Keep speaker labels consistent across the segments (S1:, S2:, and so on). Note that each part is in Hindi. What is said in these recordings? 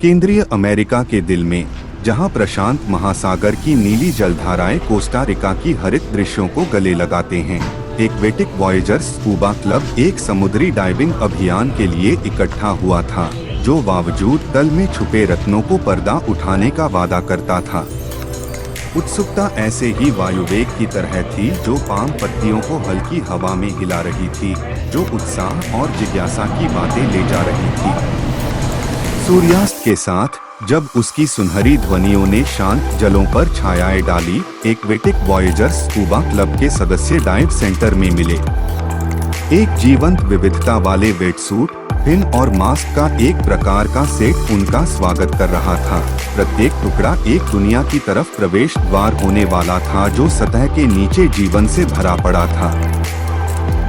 S1: केंद्रीय अमेरिका के दिल में, जहां प्रशांत महासागर की नीली जलधाराएं कोस्टा रिका की हरित दृश्यों को गले लगाते हैं, एक्वेटिक वॉयेजर्स स्कूबा क्लब एक समुद्री डाइविंग अभियान के लिए इकट्ठा हुआ था, जो बावजूद तल में छुपे रत्नों को पर्दा उठाने का वादा करता था। उत्सुकता ऐसे ही वायुवेग की तरह थी जो पाम पत्तियों को हल्की हवा में हिला रही थी, जो उत्साह और जिज्ञासा की बातें ले जा रही थी। सूर्यास्त के साथ जब उसकी सुनहरी ध्वनियों ने शांत जलों पर छायाएं डाली, एक्वेटिक वॉयेजर्स स्कूबा क्लब के सदस्य डाइव सेंटर में मिले। एक जीवंत विविधता वाले वेटसूट, फिन और मास्क का एक प्रकार का सेट उनका स्वागत कर रहा था। प्रत्येक टुकड़ा एक दुनिया की तरफ प्रवेश द्वार होने वाला था जो सतह के नीचे जीवन से भरा पड़ा था।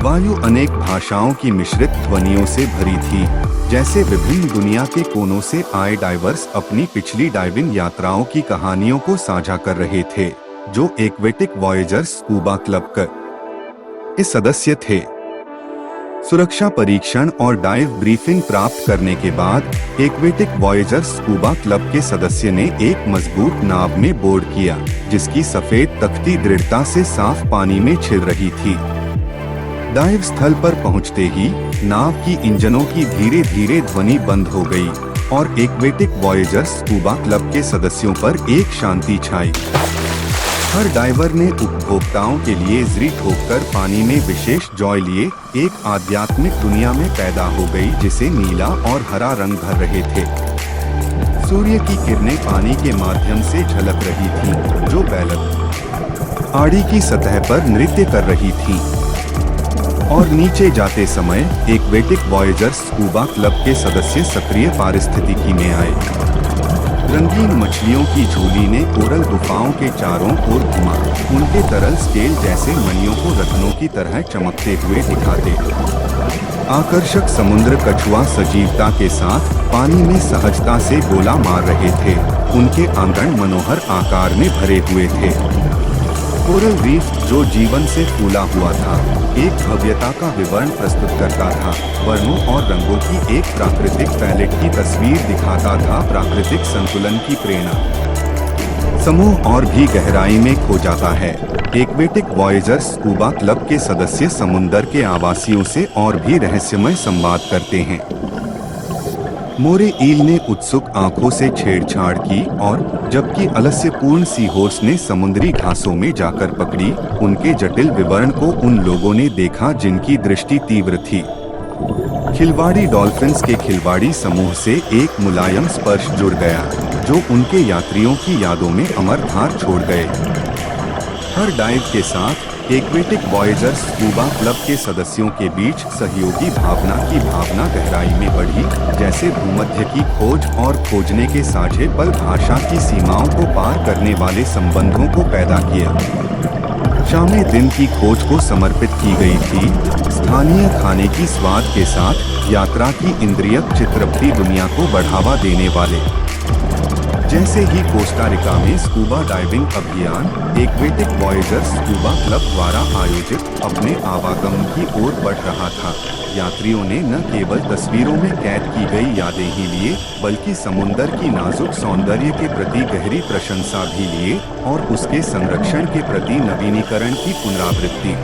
S1: वायु अनेक भाषाओं की मिश्रित ध्वनियों से भरी थी, जैसे विभिन्न दुनिया के कोनों से आए डाइवर्स अपनी पिछली डाइविंग यात्राओं की कहानियों को साझा कर रहे थे, जो एक्वेटिक वॉयेजर्स स्कूबा क्लब के सदस्य थे। सुरक्षा परीक्षण और डाइव ब्रीफिंग प्राप्त करने के बाद एक्वेटिक वॉयेजर्स स्कूबा क्लब के सदस्य ने एक मजबूत नाव में बोर्ड किया, जिसकी सफेद तख्ती दृढ़ता से साफ पानी में छिल रही थी। डाइव स्थल पर पहुंचते ही नाव की इंजनों की धीरे धीरे ध्वनि बंद हो गई और एक्वेटिक वॉयेजर्स स्कूबा क्लब के सदस्यों पर एक शांति छाई। हर डाइवर ने उपभोक्ताओं के लिए जीवित होकर पानी में विशेष जॉय लिए। एक आध्यात्मिक दुनिया में पैदा हो गई जिसे नीला और हरा रंग भर रहे थे। सूर्य की किरणें पानी के माध्यम से झलक रही थीं, जो बैलक आड़ी की सतह पर नृत्य कर रही थीं। और नीचे जाते समय एक्वेटिक वॉयेजर्स स्कूबा क्लब के सदस्य सक्रिय पारिस्थितिकी में आए। रंगीन मछलियों की झोली ने कोरल गुफाओं के चारों ओर घुमा, उनके तरल स्केल जैसे मणियों को रत्नों की तरह चमकते हुए दिखाते। आकर्षक समुद्र कछुआ सजीवता के साथ पानी में सहजता से गोला मार रहे थे, उनके आंगन मनोहर आकार में भरे हुए थे। कोरल रीफ जो जीवन से फूला हुआ था, एक भव्यता का विवरण प्रस्तुत करता था, वर्णों और रंगों की एक प्राकृतिक पैलेट की तस्वीर दिखाता था, प्राकृतिक संतुलन की प्रेरणा। समूह और भी गहराई में खो जाता है। एक्वेटिक वॉयेजर्स स्कूबा क्लब के सदस्य समुद्र के आवासियों से और भी रहस्यमय संवाद करते हैं। मोरे ईल ने उत्सुक आंखों से छेड़छाड़ की और जबकि आलस्यपूर्ण सीहॉर्स ने समुद्री घासों में जाकर पकड़ी, उनके जटिल विवरण को उन लोगों ने देखा जिनकी दृष्टि तीव्र थी। खिलवाड़ी डॉल्फिन्स के खिलवाड़ी समूह से एक मुलायम स्पर्श जुड़ गया, जो उनके यात्रियों की यादों में अमर धार छोड़ गए। हर डाइव के साथ एक्वेटिक वॉयेजर्स स्कूबा क्लब के सदस्यों के बीच सहयोगी भावना की भावना गहराई में बढ़ी, जैसे भूमध्य की खोज और खोजने के साझे पल भाषा की सीमाओं को पार करने वाले संबंधों को पैदा किया। शामें दिन की खोज को समर्पित की गई थी, स्थानीय खाने की स्वाद के साथ यात्रा की इंद्रियक चित्रपटी दुनिया को बढ़ावा देने वाले। जैसे ही कोस्टा रिका में स्कूबा डाइविंग अभियान एक्वेटिक वॉयेजर्स स्कूबा क्लब द्वारा आयोजित अपने आवागमन की ओर बढ़ रहा था, यात्रियों ने न केवल तस्वीरों में कैद की गई यादें ही लिए, बल्कि समुद्र की नाजुक सौंदर्य के प्रति गहरी प्रशंसा भी लिए और उसके संरक्षण के प्रति नवीनीकरण की पुनरावृत्ति।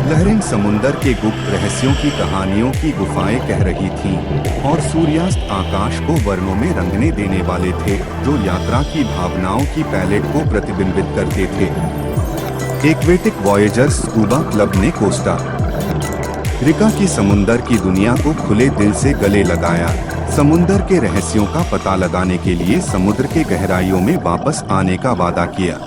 S1: लहरें समुद्र के गुप्त रहस्यों की कहानियों की गुफाएं कह रही थीं और सूर्यास्त आकाश को वर्णों में रंगने देने वाले थे, जो यात्रा की भावनाओं की पैलेट को प्रतिबिंबित करते थे। एक्वेटिक वॉयेजर्स स्कूबा क्लब ने कोस्टा रिका की समुद्र की दुनिया को खुले दिल से गले लगाया, समुद्र के रहस्यों का पता लगाने के लिए समुद्र के गहराइयों में वापस आने का वादा किया।